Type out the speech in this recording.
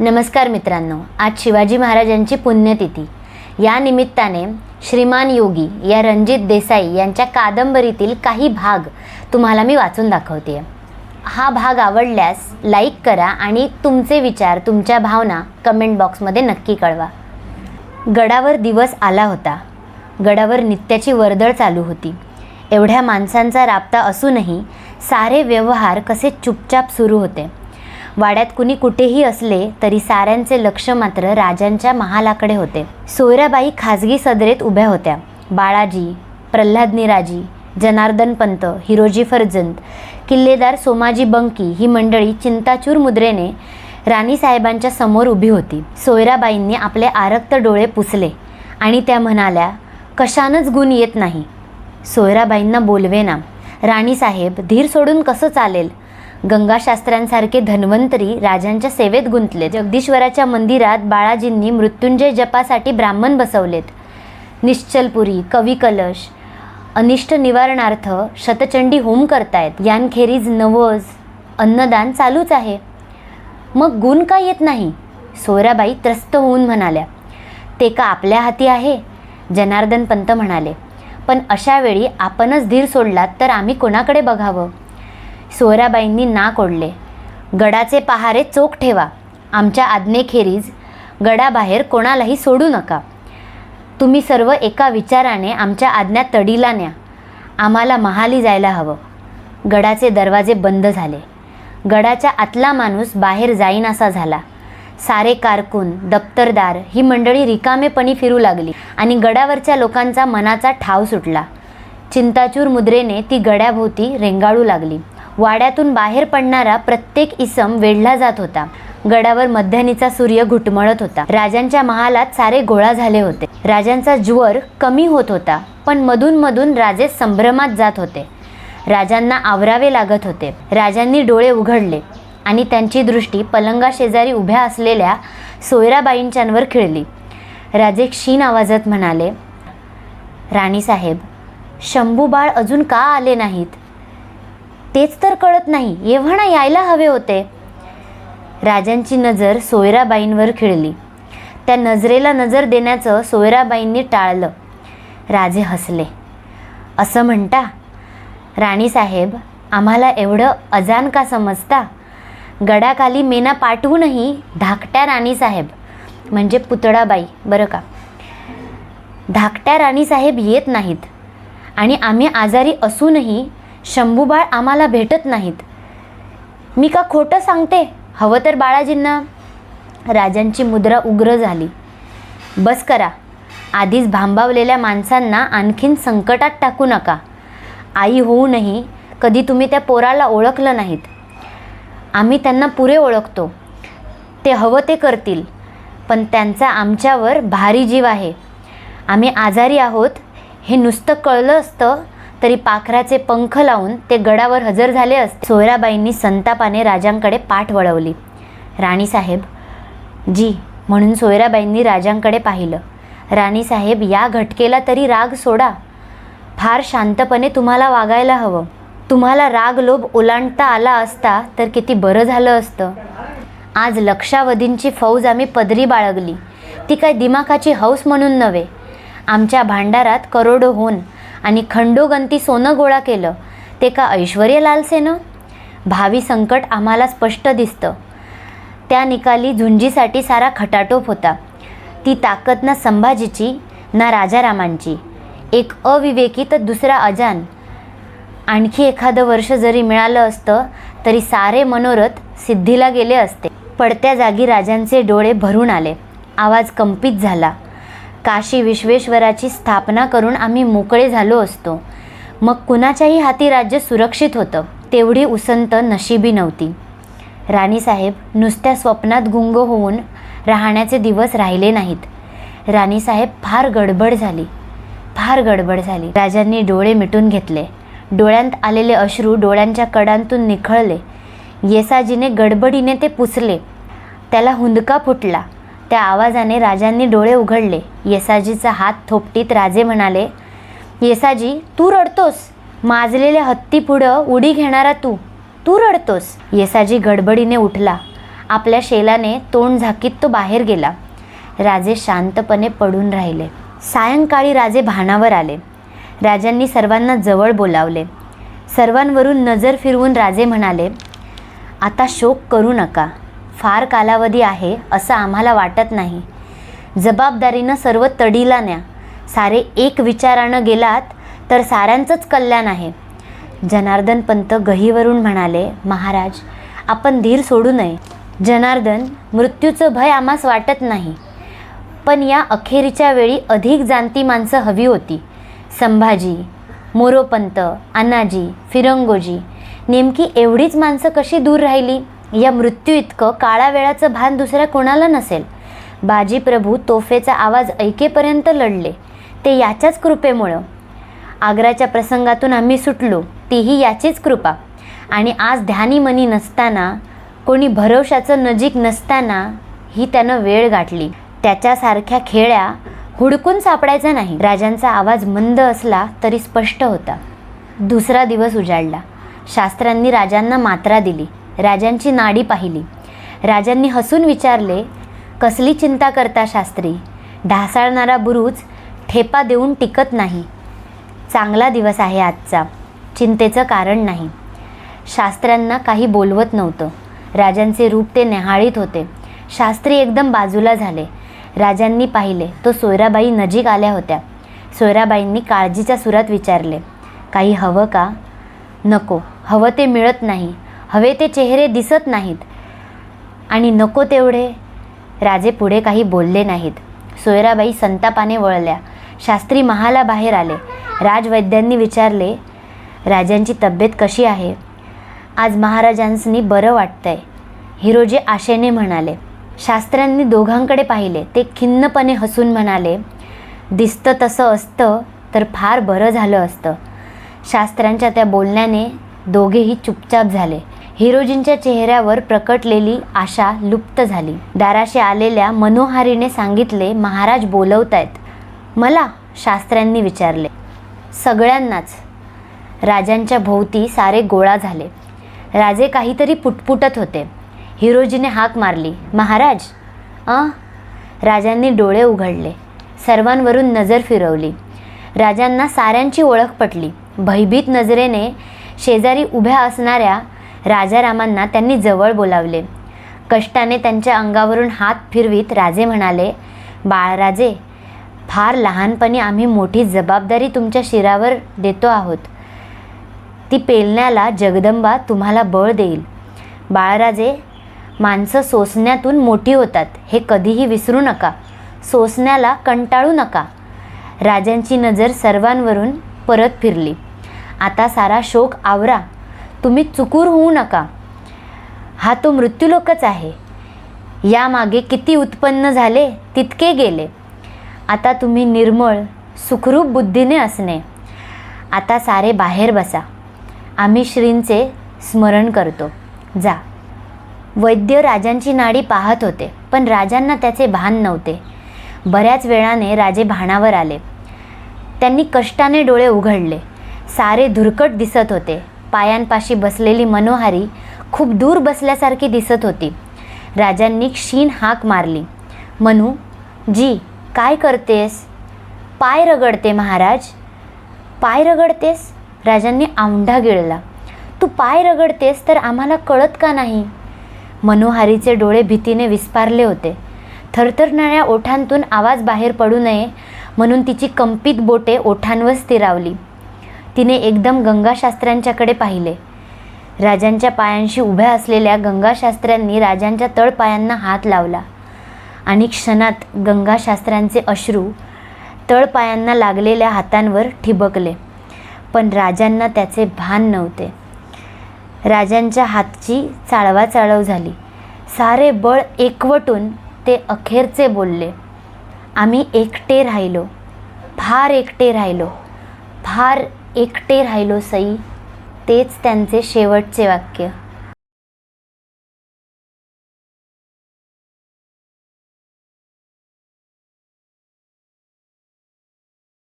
नमस्कार मित्रांनो, आज शिवाजी महाराजांची पुण्यतिथी. या निमित्ताने श्रीमान योगी या रणजित देसाई यांच्या कादंबरीतील काही भाग तुम्हाला मी वाचून दाखवते. हा भाग आवडल्यास लाईक करा आणि तुमचे विचार, तुमच्या भावना कमेंट बॉक्समध्ये नक्की कळवा. गडावर दिवस आला होता. गडावर नित्याची वर्दळ चालू होती. एवढ्या माणसांचा राबता असूनही सारे व्यवहार कसे चुपचाप सुरू होते. वाड्यात कुणी कुठेही असले तरी साऱ्यांचे लक्ष मात्र राजांच्या महालाकडे होते. सोयराबाई खाजगी सदरेत उभ्या होत्या. बाळाजी, प्रल्हाद निराजी, जनार्दन पंत, हिरोजी फर्जंद, किल्लेदार सोमाजी बंकी ही मंडळी चिंताचूर मुद्रेने राणीसाहेबांच्या समोर उभी होती. सोयराबाईंनी आपले आरक्त डोळे पुसले आणि त्या म्हणाल्या, कशानंच गुण येत नाही. सोयराबाईंना बोलवेना. राणीसाहेब, धीर सोडून कसं चालेल? गंगाशास्त्र्यांसारखे धन्वंतरी राजांच्या सेवेत गुंतलेत. जगदीश्वराच्या मंदिरात बाळाजींनी मृत्युंजय जपासाठी ब्राह्मण बसवलेत. निश्चलपुरी, कविकलश, अनिष्ट निवारणार्थ शतचंडी होम करतायत. यांखेरीज नवज, अन्नदान चालूच आहे. मग गुण का येत नाही? सोयराबाई त्रस्त होऊन म्हणाल्या. ते का आपल्या हाती आहे? जनार्दन पंत म्हणाले. पण अशा वेळी आपणच धीर सोडलात तर आम्ही कोणाकडे बघावं? सोयराबाईंनी नाक ओढले. गडाचे पहारे चोख ठेवा. आमच्या आज्ञेखेरीज गडाबाहेर कोणालाही सोडू नका. तुम्ही सर्व एका विचाराने आमच्या आज्ञा तडीला न्या. आम्हाला महाली जायला हवं. गडाचे दरवाजे बंद झाले. गडाच्या आतला माणूस बाहेर जाईनासा झाला. सारे कारकून, दप्तरदार ही मंडळी रिकामेपणी फिरू लागली आणि गडावरच्या लोकांचा मनाचा ठाव सुटला. चिंताचूर मुद्रेने ती गडाभोवती रेंगाळू लागली. वाड्यातून बाहेर पडणारा प्रत्येक इसम वेढला जात होता. गडावर मध्यानीचा सूर्य घुटमळत होता. राजांच्या महालात सारे गोळा झाले होते. राजांचा ज्वर कमी होत होता, पण मधून मधून राजे संभ्रमात जात होते. राजांना आवरावे लागत होते. राजांनी डोळे उघडले आणि त्यांची दृष्टी पलंगाशेजारी उभ्या असलेल्या सोयराबाईंच्यांवर खिळली. राजे क्षीण आवाजात म्हणाले, राणीसाहेब, शंभूबाळ अजून का आले नाहीत? तेच तर कळत नाही. एव्हाना यायला हवे होते. राजांची नजर सोयराबाईंवर खिळली. त्या नजरेला नजर देण्याचं सोयराबाईंनी टाळलं. राजे हसले. असं म्हणता? राणीसाहेब, आम्हाला एवढं अजान का समजता? गडाखाली मेना पाठवूनही धाकट्या राणीसाहेब, म्हणजे पुतळाबाई बरं का, धाकट्या राणीसाहेब येत नाहीत आणि आम्ही आजारी असूनही शंभूबाळ आम्हाला भेटत नाहीत. मी का खोटं सांगते? हवं तर बाळाजींना. राजांची मुद्रा उग्र झाली. बस करा. आधीच भांबावलेल्या माणसांना आणखीन संकटात टाकू नका. आई होऊनही कधी तुम्ही त्या पोराला ओळखलं नाहीत. आम्ही त्यांना पुरे ओळखतो. ते हवं ते करतील, पण त्यांचा आमच्यावर भारी जीव आहे. आम्ही आजारी आहोत हे नुसतं कळलं असतं तरी पाखराचे पंख लावून ते गडावर हजर झाले असते. सोयराबाईंनी संतापाने राजांकडे पाठ वळवली. राणीसाहेब, जी म्हणून सोयराबाईंनी राजांकडे पाहिलं. राणीसाहेब, या घटकेला तरी राग सोडा. फार शांतपणे तुम्हाला वागायला हवं. तुम्हाला राग लोभ ओलांडता आला असता तर किती बरं झालं असतं. आज लक्षावधींची फौज आम्ही पदरी बाळगली. ती काय दिमाखाची हौस म्हणून नव्हे. आमच्या भांडारात करोडो होन आणि खंडोगंती सोनं गोळा केलं. ते का ऐश्वर्य लालसेनं? भावी संकट आम्हाला स्पष्ट दिसतं. त्या निकाली झुंजीसाठी सारा खटाटोप होता. ती ताकद ना संभाजीची ना राजारामांची. एक अविवेकी तर दुसरा अजान. आणखी एखादं वर्ष जरी मिळालं असतं तरी सारे मनोरथ सिद्धीला गेले असते. पडत्या जागी राजांचे डोळे भरून आले. आवाज कंपित झाला. काशी विश्वेश्वराची स्थापना करून आम्ही मोकळे झालो असतो. मग कुणाच्याही हाती राज्य सुरक्षित होतं. तेवढी उसंत नशिबी नव्हती. राणीसाहेब, नुसत्या स्वप्नात गुंग होऊन राहण्याचे दिवस राहिले नाहीत. राणीसाहेब, फार गडबड झाली, फार गडबड झाली. राजांनी डोळे मिटून घेतले. डोळ्यांत आलेले अश्रू डोळ्यांच्या कडांतून निखळले. येसाजीने गडबडीने ते पुसले. त्याला हुंदका फुटला. त्या आवाजाने राजांनी डोळे उघडले. येसाजीचा हात थोपटीत राजे म्हणाले, येसाजी, तू रडतोस? माजलेल्या हत्तीपुढं उडी घेणारा तू रडतोस? येसाजी गडबडीने उठला आपल्या शेलाने तोंड झाकीत तो बाहेर गेला. राजे शांतपणे पडून राहिले. सायंकाळी राजे भानावर आले. राजांनी सर्वांना जवळ बोलावले. सर्वांवरून नजर फिरवून राजे म्हणाले, आता शोक करू नका. फार कालावधी आहे असं आम्हाला वाटत नाही. जबाबदारीनं सर्व तडीला न्या. सारे एक विचारानं गेलात तर साऱ्यांचंच कल्याण आहे. जनार्दन पंत गहीवरून म्हणाले, महाराज आपण धीर सोडू नये. जनार्दन, मृत्यूचं भय आम्हास वाटत नाही, पण या अखेरीच्या वेळी अधिक जाणती माणसं हवी होती. संभाजी, मोरोपंत, अनाजी, फिरंगोजी, नेमकी एवढीच माणसं कशी दूर राहिली? या मृत्यू इतकं काळा वेळाचं भान दुसऱ्या कोणाला नसेल. बाजीप्रभू तोफेचा आवाज ऐकेपर्यंत लढले, ते याच्याच कृपेमुळं. आग्राच्या प्रसंगातून आम्ही सुटलो, तीही याचीच कृपा. आणि आज ध्यानी मनी नसताना, कोणी भरवशाचं नजीक नसताना ही त्यानं वेळ गाठली. त्याच्यासारख्या खेळ्या हुडकून सापडायचा नाही. राजांचा आवाज मंद असला तरी स्पष्ट होता. दुसरा दिवस उजाडला. शास्त्रांनी राजांना मात्रा दिली. राजांची नाडी पाहिली. राजांनी हसून विचारले, कसली चिंता करता शास्त्री? ढासाळणारा बुरुज ठेपा देऊन टिकत नाही. चांगला दिवस आहे आजचा, चिंतेचं कारण नाही. शास्त्र्यांना काही बोलवत नव्हतं. राजांचे रूप ते न्याहाळीत होते. शास्त्री एकदम बाजूला झाले. राजांनी पाहिले तो सोयराबाई नजीक आल्या होत्या. सोयराबाईंनी काळजीच्या सुरात विचारले, काही हवं का? नको, हवं ते मिळत नाही. हवे ते चेहरे दिसत नाहीत. आणि नको तेवढे? राजे पुढे काही बोलले नाहीत. सोयराबाई संतापाने वळल्या. शास्त्री महालाबाहेर आले. राजवैद्यांनी विचारले, राजांची तब्येत कशी आहे? आज महाराजांसनी बरं वाटतंय, हिरोजी आशेने म्हणाले. शास्त्र्यांनी दोघांकडे पाहिले. ते खिन्नपणे हसून म्हणाले, दिसतं तसं असतं तर फार बरं झालं असतं. शास्त्र्यांच्या त्या बोलण्याने दोघेही चुपचाप झाले. हिरोजींच्या चेहऱ्यावर प्रकटलेली आशा लुप्त झाली. दाराशी आलेल्या मनोहारीने सांगितले, महाराज बोलवतायत. मला? शास्त्र्यांनी विचारले. सगळ्यांनाच. राजांच्या भोवती सारे गोळा झाले. राजे काहीतरी पुटपुटत होते. हिरोजीने हाक मारली, महाराज. राजांनी डोळे उघडले. सर्वांवरून नजर फिरवली. राजांना साऱ्यांची ओळख पटली. भयभीत नजरेने शेजारी उभ्या असणाऱ्या राजारामांना त्यांनी जवळ बोलावले. कष्टाने त्यांच्या अंगावरून हात फिरवीत राजे म्हणाले, बाळराजे, फार लहानपणी आम्ही मोठी जबाबदारी तुमच्या शिरावर देतो आहोत. ती पेलण्याला जगदंबा तुम्हाला बळ देईल. बाळराजे, माणसं सोसण्यातून मोठी होतात हे कधीही विसरू नका. सोसण्याला कंटाळू नका. राजांची नजर सर्वांवरून परत फिरली. आता सारा शोक आवरा. तुम्ही चुकूर होऊ नका. हा तो मृत्यूलोकच आहे. यामागे किती उत्पन्न झाले तितके गेले. आता तुम्ही निर्मळ सुखरूप बुद्धीने असणे. आता सारे बाहेर बसा. आम्ही श्रींचे स्मरण करतो. जा. वैद्य राजांची नाडी पाहत होते, पण राजांना त्याचे भान नव्हते. बऱ्याच वेळाने राजे भानावर आले. त्यांनी कष्टाने डोळे उघडले. सारे धुरकट दिसत होते. पायांपाशी बसलेली मनोहारी खूप दूर बसल्यासारखी दिसत होती. राजांनी क्षीण हाक मारली, मनू जी, काय करतेस? पाय रगडते महाराज. पाय रगडतेस? राजांनी आवंढा गिळला. तू पाय रगडतेस तर आम्हाला कळत का नाही? मनोहारीचे डोळे भीतीने विस्पारले होते. थरथरणाऱ्या ओठांतून आवाज बाहेर पडू नये म्हणून तिची कंपित बोटे ओठांवर स्थिरावली. तिने एकदम गंगाशास्त्र्यांच्याकडे पाहिले. राजांच्या पायांशी उभ्या असलेल्या गंगाशास्त्र्यांनी राजांच्या तळपायांना हात लावला आणि क्षणात गंगाशास्त्र्यांचे अश्रू तळपायांना लागलेल्या हातांवर ठिबकले. पण राजांना त्याचे भान नव्हते. राजांच्या हातची चाळवाचाळव झाली. सारे बळ एकवटून ते अखेरचे बोलले, आम्ही एकटे राहिलो, फार एकटे राहिलो, फार एकटे राहिलो सई. तेच त्यांचे शेवटचे वाक्य.